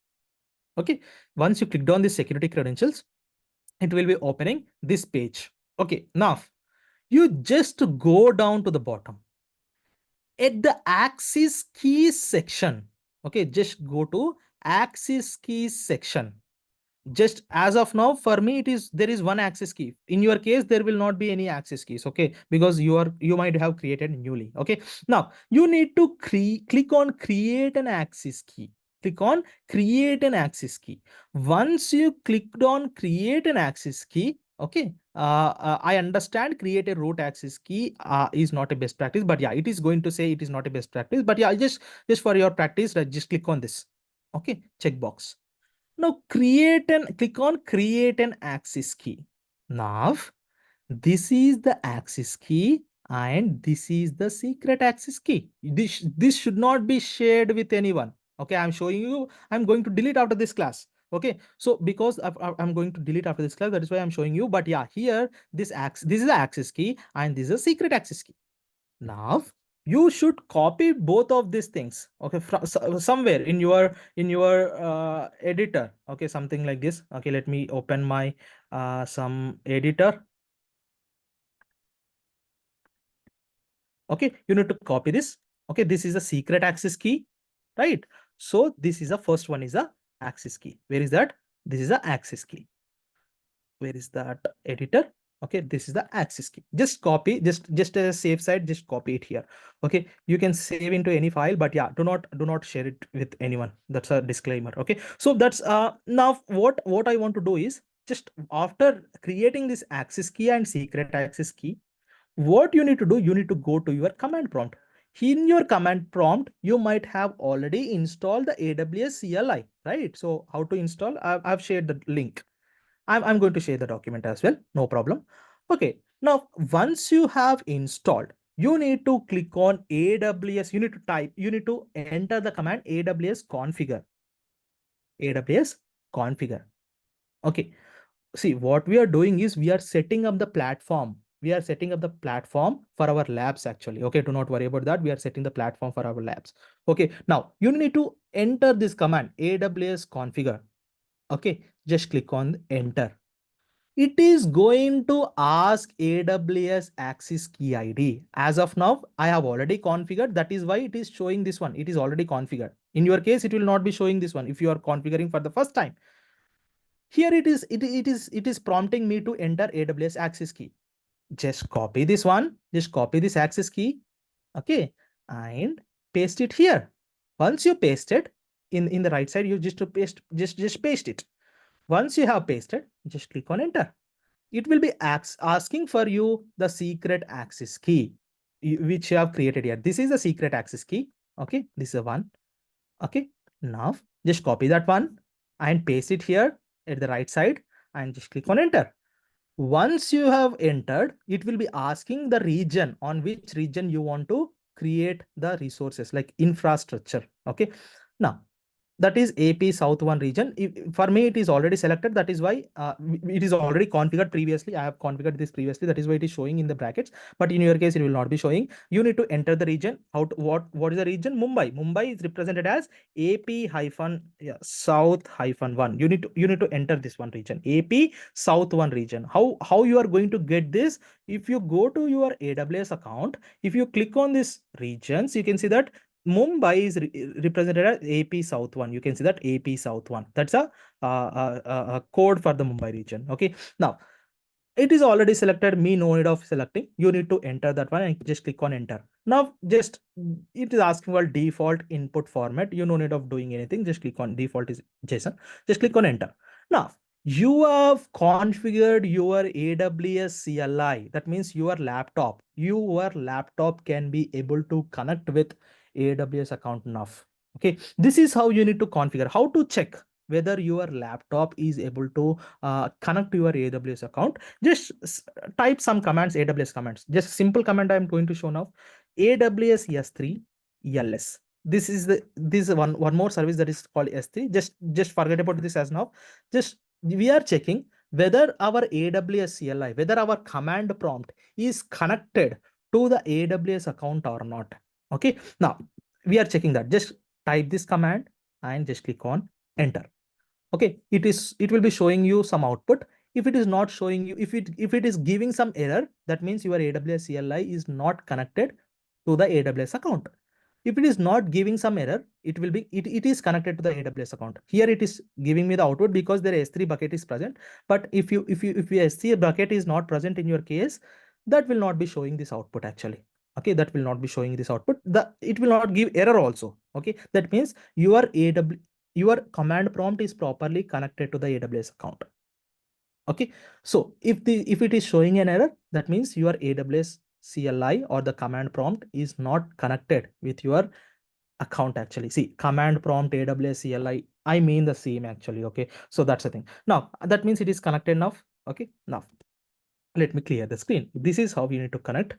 Okay, once you clicked on the security credentials, it will be opening this page. Okay, now you just go down to the bottom at the access keys section. Okay, just go to access keys section. Just as of now, for me, there is one access key. In your case, there will not be any access keys. Okay, because you might have created newly. Okay, now you need to click on create an access key. Click on create an access key. Once you clicked on create an access key, okay, I understand create a root access key is not a best practice, but yeah, it is going to say it is not a best practice. But yeah, just for your practice, just click on this. Okay, checkbox. Now click on create an access key. Now this is the access key and this is the secret access key. This should not be shared with anyone. Okay, I'm showing you. I'm going to delete after this class. Okay, so because I'm going to delete after this class, that is why I'm showing you. But yeah, here this is the access key and this is a secret access key. Now you should copy both of these things. Okay, from somewhere in your editor. Okay, something like this. Okay, let me open my some editor. Okay, you need to copy this. Okay, this is a secret access key, right? So this is the first one is a access key. Where is that? This is the access key. Where is that editor? Okay, this is the access key. Just copy, just a safe side, just copy it here. Okay, you can save into any file, but yeah, do not share it with anyone. That's a disclaimer. Okay, so that's now what I want to do is, just after creating this access key and secret access key, what you need to do, you need to go to your command prompt. In your command prompt, you might have already installed the AWS CLI, right? So how to install? I've shared the link. I'm going to share the document as well. No problem. Okay. Now, once you have installed, you need to click on AWS. You need to enter the command AWS configure. AWS configure. Okay. See, what we are doing is we are setting up the platform. We are setting up the platform for our labs actually. Okay, do not worry about that. We are setting the platform for our labs. Okay, now you need to enter this command AWS configure. Okay, just click on enter. It is going to ask AWS access key ID. As of now, I have already configured. That is why it is showing this one. It is already configured. In your case, it will not be showing this one if you are configuring for the first time. Here it is prompting me to enter AWS access key. Just copy this one. Just copy this access key. Okay, and paste it here. Once you paste it in the right side, you just to paste just paste it. Once you have pasted, just click on enter. It will be asking for you the secret access key which you have created here. This is the secret access key. Okay, this is the one. Okay, now just copy that one and paste it here at the right side and just click on enter. Once you have entered, it will be asking the region, on which region you want to create the resources like infrastructure. Okay. Now, that is AP South 1 region. For me, it is already selected. That is why it is already configured previously. I have configured this previously. That is why it is showing in the brackets. But in your case, it will not be showing. You need to enter the region. What is the region? Mumbai. Mumbai is represented as AP hyphen South hyphen 1. You need to enter this one region. AP South 1 region. How you are going to get this? If you go to your AWS account, if you click on this regions, you can see that Mumbai is represented as AP South 1. You can see that AP South 1. That's a code for the Mumbai region. Okay. Now, it is already selected. Me, no need of selecting. You need to enter that one and just click on enter. Now, just it is asking for default input format. You no need of doing anything. Just click on default is JSON. Just click on enter. Now, you have configured your AWS CLI. That means your laptop can be able to connect with AWS account now. Okay, this is how you need to configure. How to check whether your laptop is able to connect to your AWS account? Just type some commands, AWS commands. Just simple command I'm going to show now. AWS S3 ELS. This is one more service that is called S3. Just forget about this as now. Just we are checking whether our AWS CLI, whether our command prompt is connected to the AWS account or not. Okay. Now we are checking that. Just type this command and just click on enter. Okay, it will be showing you some output. If it is not showing you, if it is giving some error, that means your AWS CLI is not connected to the AWS account. If it is not giving some error, it is connected to the AWS account. Here it is giving me the output because their S3 bucket is present. But if your S3 bucket is not present in your case, that will not be showing this output actually. Okay, that will not be showing this output. It will not give error also. Okay, that means your command prompt is properly connected to the AWS account. Okay, so if it is showing an error, that means your AWS CLI or the command prompt is not connected with your account actually. See, command prompt, AWS CLI, I mean the same actually. Okay, so that's the thing. Now that means it is connected now. Okay, now let me clear the screen. This is how you need to connect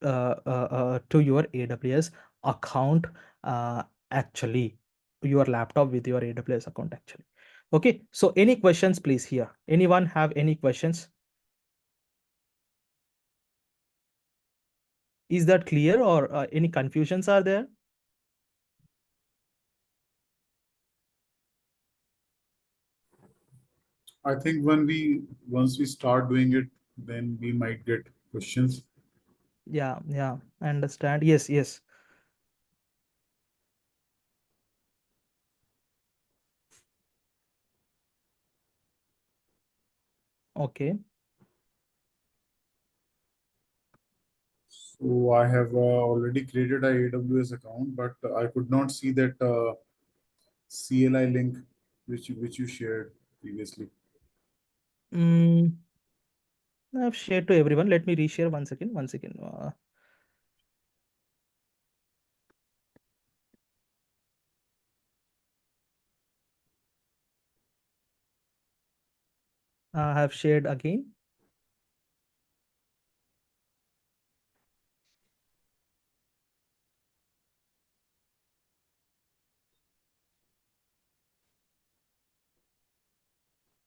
to your AWS account actually, your laptop with your AWS account actually. Okay, so any questions please here? Anyone have any questions? Is that clear or any confusions are there? I think once we start doing it, then we might get questions. Yeah, I understand. Yes. Okay. So I have already created a AWS account, but I could not see that CLI link which you shared previously. I've shared to everyone. Let me reshare one second. I have shared again.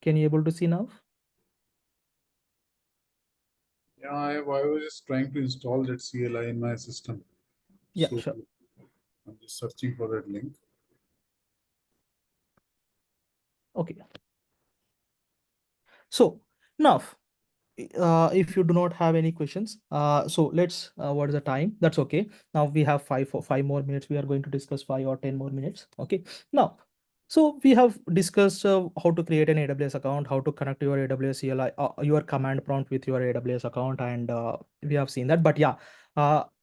Can you able to see now? Yeah, I was just trying to install that CLI in my system. Yeah, So sure. I'm just searching for that link. Okay. So now, if you do not have any questions, so let's what is the time? That's okay. Now we have five more minutes. We are going to discuss 5 or 10 more minutes. Okay. Now, so we have discussed how to create an AWS account, how to connect your AWS CLI, your command prompt with your AWS account, and we have seen that. But yeah,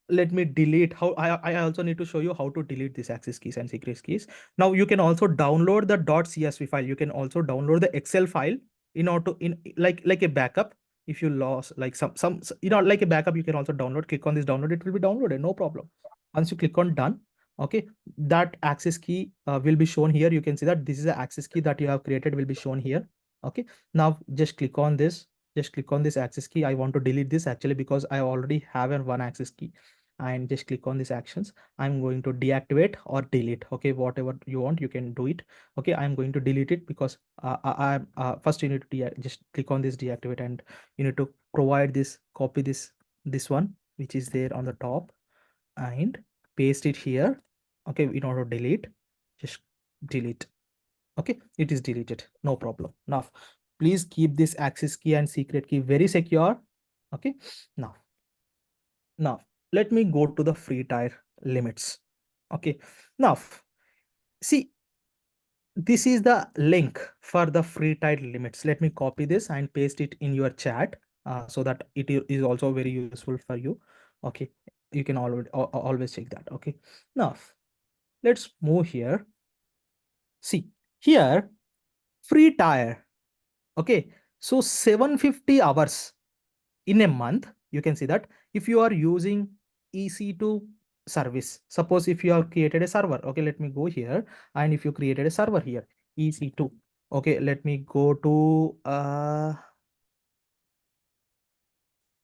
let me delete. I also need to show you how to delete these access keys and secret keys. Now you can also download the .csv file. You can also download the Excel file in order to like a backup. If you lost like some like a backup, you can also download. Click on this download, it will be downloaded, no problem. Once you click on done, okay, that access key will be shown here. You can see that this is the access key that you have created will be shown here. Okay, now just click on this Just click on this access key. I want to delete this actually because I already have a one access key, and just click on these actions. I'm going to deactivate or delete. Okay, whatever you want, you can do it. Okay, I'm going to delete it because first you need to just click on this deactivate, and you need to provide this, copy this one which is there on the top, and paste it here. Okay, in order to delete, just delete. Okay, it is deleted, no problem. Now please keep this access key and secret key very secure. Okay, now let me go to the free tier limits. Okay, now see, this is the link for the free tier limits. Let me copy this and paste it in your chat, so that it is also very useful for you. Okay, you can always check that. Okay, now let's move here. See here, free tier. Okay, so 750 hours in a month. You can see that if you are using EC2 service, suppose if you have created a server. Okay, let me go here, and if you created a server here, EC2. Okay, let me go to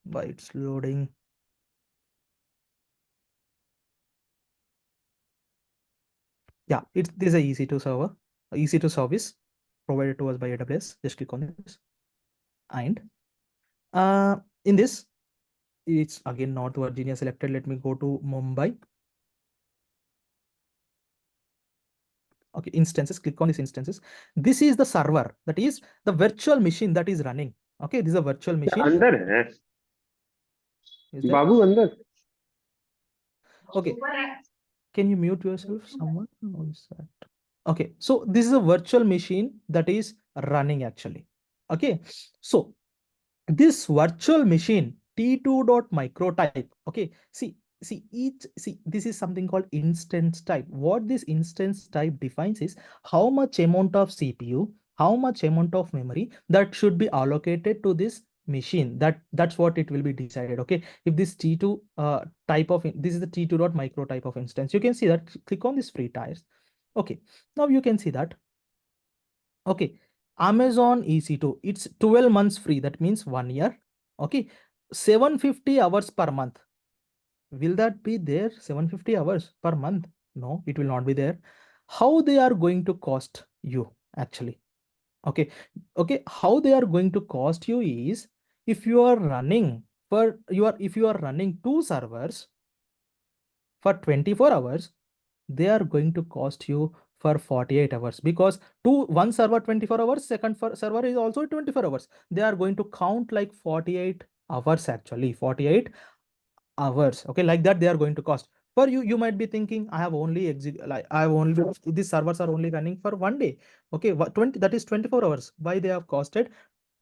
why it's loading. Yeah, this is a EC2 server, EC2 service provided to us by AWS. Just click on this, and in this, it's again North Virginia selected. Let me go to Mumbai. Okay, instances, click on these instances. This is the server, that is the virtual machine that is running. Okay, this is a virtual machine. अंदर है Is there? बाबू अंदर Okay, can you mute yourself, someone? Or is that? Okay, so this is a virtual machine that is running actually. Okay, so this virtual machine t2.micro type. Okay, see this is something called instance type. What this instance type defines is how much amount of CPU, how much amount of memory that should be allocated to this machine. That's what it will be decided. Okay, if this t2 type of, this is the t2.micro type of instance. You can see that, click on this free tiers. Okay, now you can see that. Okay, Amazon EC2, it's 12 months free. That means 1 year. Okay, 750 hours per month. Will that be there? 750 hours per month? No, it will not be there. How they are going to cost you actually? Okay, how they are going to cost you is, if you are running if you are running two servers for 24 hours, they are going to cost you for 48 hours, because one server 24 hours, second server is also 24 hours. They are going to count like 48 hours actually, 48 hours. Okay, like that they are going to cost. For you might be thinking, I have only these servers are only running for 1 day. Okay, 20, that is 24 hours. Why they have costed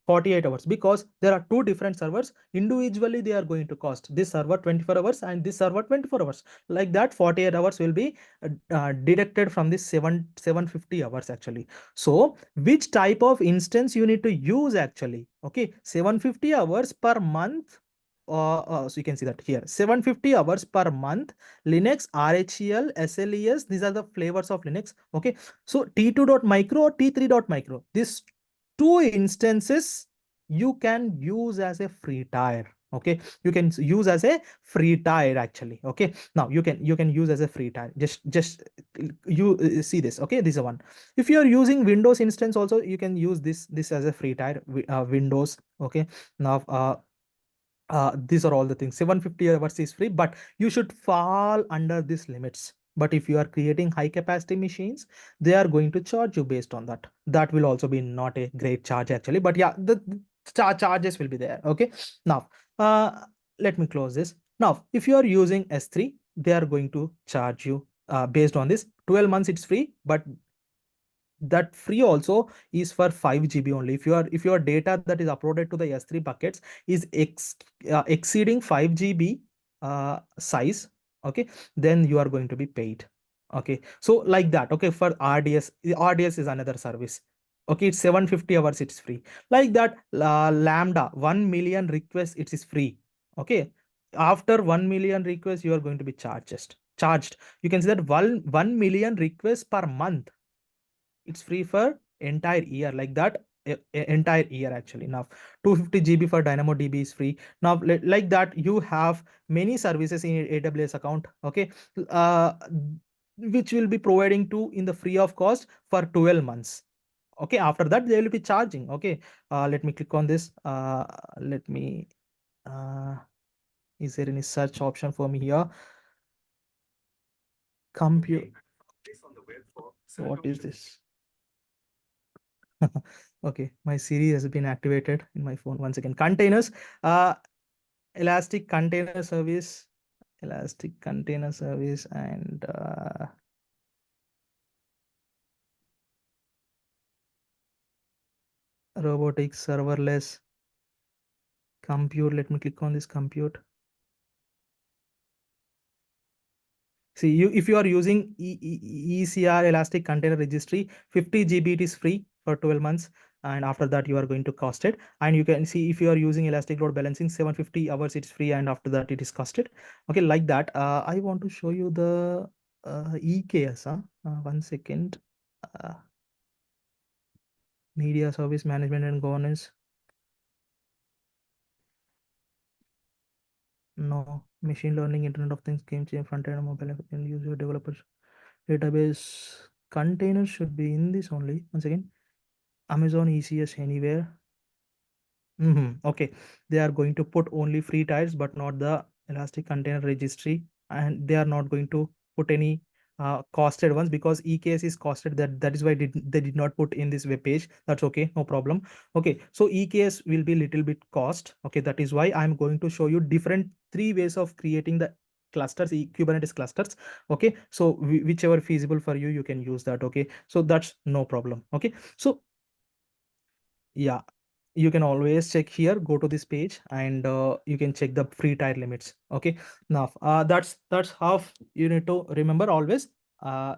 48 hours? Because there are two different servers. Individually they are going to cost this server 24 hours and this server 24 hours. Like that 48 hours will be deducted from this 750 hours actually. So which type of instance you need to use actually? Okay, 750 hours per month. So you can see that here, 750 hours per month. Linux, RHEL, SLES, these are the flavors of Linux. Okay, so T2.micro or T3.micro, these two instances you can use as a free tier. Okay, you can use as a free tier actually. Okay, now you can use as a free tier. Just you see this. Okay, this is one. If you are using Windows instance also, you can use this as a free tier, Windows. Okay, now these are all the things. 750 hours is free, but you should fall under these limits. But if you are creating high capacity machines, they are going to charge you based on that. That will also be not a great charge actually, but yeah, the charges will be there. Okay, now let me close this. Now if you are using S3, they are going to charge you based on this. 12 months it's free, but that free also is for 5 GB only. If your data that is uploaded to the S3 buckets is exceeding 5 GB size, okay, then you are going to be paid. Okay, so like that. Okay, for RDS is another service. Okay, it's 750 hours, it's free. Like that, Lambda 1 million requests, it is free. Okay, after 1 million requests you are going to be charged. You can see that 1 million requests per month, it's free for entire year. Like that, entire year actually. Now 250 GB for DynamoDB is free. Now like that you have many services in your AWS account, okay, which will be providing to in the free of cost for 12 months. Okay, after that they will be charging. Okay, let me click on this. Let me is there any search option for me here? Compute. What is this? Okay, my Siri has been activated in my phone. Once again, containers, Elastic Container Service, Elastic Container Service, and robotics, serverless, compute. Let me click on this compute. See, if you are using ECR Elastic Container Registry, 50 GB it is free for 12 months. And after that, you are going to cost it. And you can see if you are using Elastic Load Balancing, 750 hours it's free. And after that, it is costed. Okay, like that. I want to show you the EKS. One second. Media Service Management and Governance. No, machine learning, Internet of Things, game changer, front end, mobile app, and user developers. Database containers should be in this only. Once again, Amazon ECS anywhere. Okay, they are going to put only free tiles, but not the Elastic Container Registry, and they are not going to put any costed ones because EKS is costed. That is why they did not put in this web page. That's okay, no problem. Okay, so EKS will be little bit cost. Okay, that is why I'm going to show you different 3 ways of creating the clusters, Kubernetes clusters. Okay, so whichever feasible for you, you can use that. Okay, so that's no problem. Okay, so yeah, you can always check here, go to this page, and you can check the free tier limits. Okay, now that's how you need to remember always.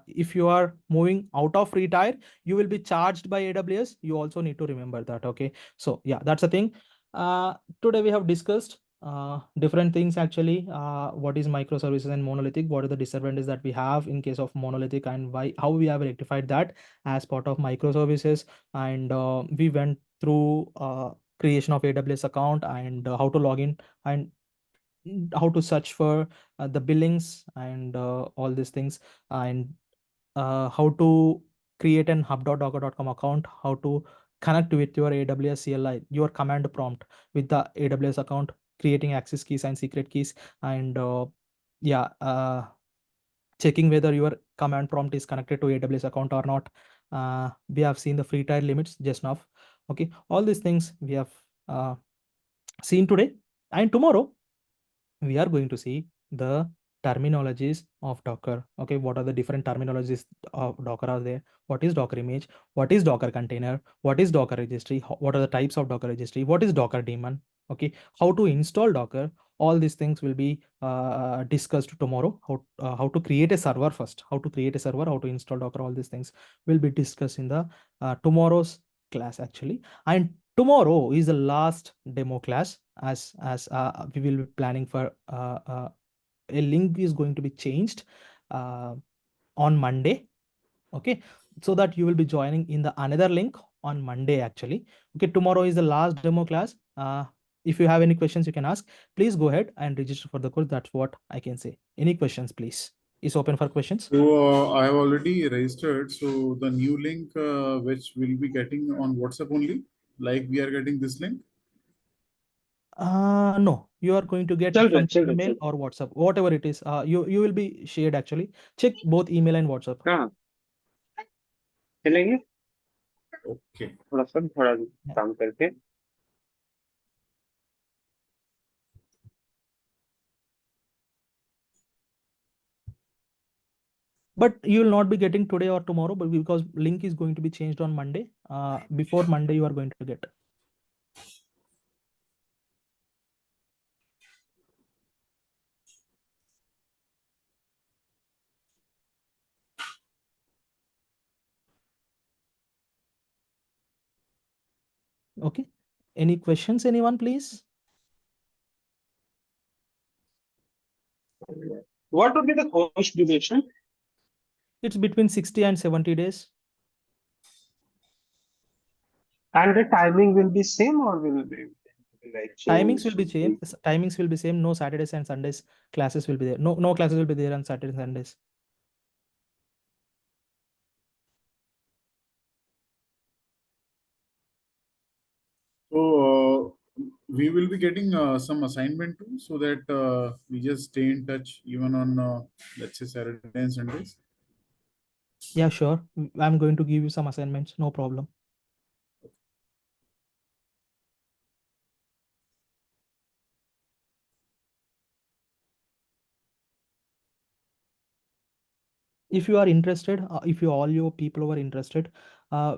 If you are moving out of free tier, you will be charged by AWS. You also need to remember that. Okay, so yeah, that's the thing. Today we have discussed different things actually. What is microservices and monolithic? What are the disadvantages that we have in case of monolithic, and why, how we have rectified that as part of microservices. And we went through creation of AWS account, and how to log in, and how to search for the billings, and all these things, and how to create an hub.docker.com account, how to connect with your AWS CLI, your command prompt with the AWS account, creating access keys and secret keys, and yeah, checking whether your command prompt is connected to AWS account or not. We have seen the free tier limits just now. Okay, all these things we have seen today, and tomorrow we are going to see the terminologies of Docker. Okay, what are the different terminologies of Docker are there? What is Docker image? What is Docker container? What is Docker registry? What are the types of Docker registry? What is Docker daemon? Okay, how to install Docker? All these things will be discussed tomorrow. How to create a server first? How to create a server? How to install Docker? All these things will be discussed in the tomorrow's class actually. And tomorrow is the last demo class, as we will be planning for a link is going to be changed on Monday. Okay, so that you will be joining in the another link on Monday actually. Okay, tomorrow is the last demo class. If you have any questions, you can ask. Please go ahead and register for the course. That's what I can say. Any questions, please? Is open for questions. So I have already registered. So the new link which we'll be getting on WhatsApp only, like we are getting this link. No, you are going to get from email or WhatsApp, whatever it is. You will be shared actually. Check both email and WhatsApp. कहाँ चलेंगे Okay. थोड़ा काम करके But you will not be getting today or tomorrow, but because link is going to be changed on Monday. Before Monday, you are going to get. Okay. Any questions, anyone, please? What would be the course duration? It's between 60 and 70 days. And the timing will be same or will be like Timings change? will be same. Timings will be same. No Saturdays and Sundays classes will be there. No classes will be there on Saturdays and Sundays. So we will be getting some assignment too, so that we just stay in touch even on let's say Saturday and Sundays. Yeah, sure. I'm going to give you some assignments. No problem. If you are interested, if you all your people are interested,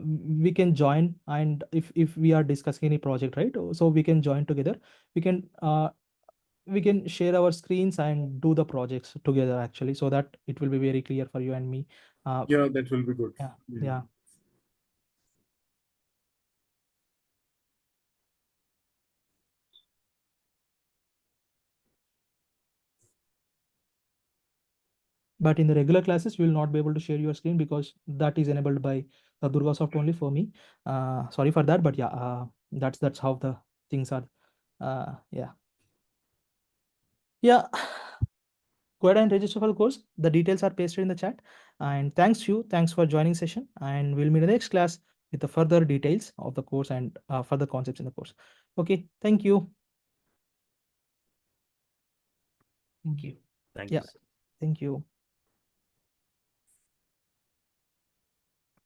we can join. And if we are discussing any project, right? So we can join together. We can share our screens and do the projects together actually, so that it will be very clear for you and me. Yeah, that will be good. Yeah. But in the regular classes, you will not be able to share your screen because that is enabled by the DurgaSoft only for me. Sorry for that, but yeah, that's how the things are. Yeah. Go ahead and register for the course. The details are pasted in the chat. And thanks for joining session. And we'll meet in the next class with the further details of the course and further concepts in the course. Okay, thank you. Thank you. Yeah, thank you.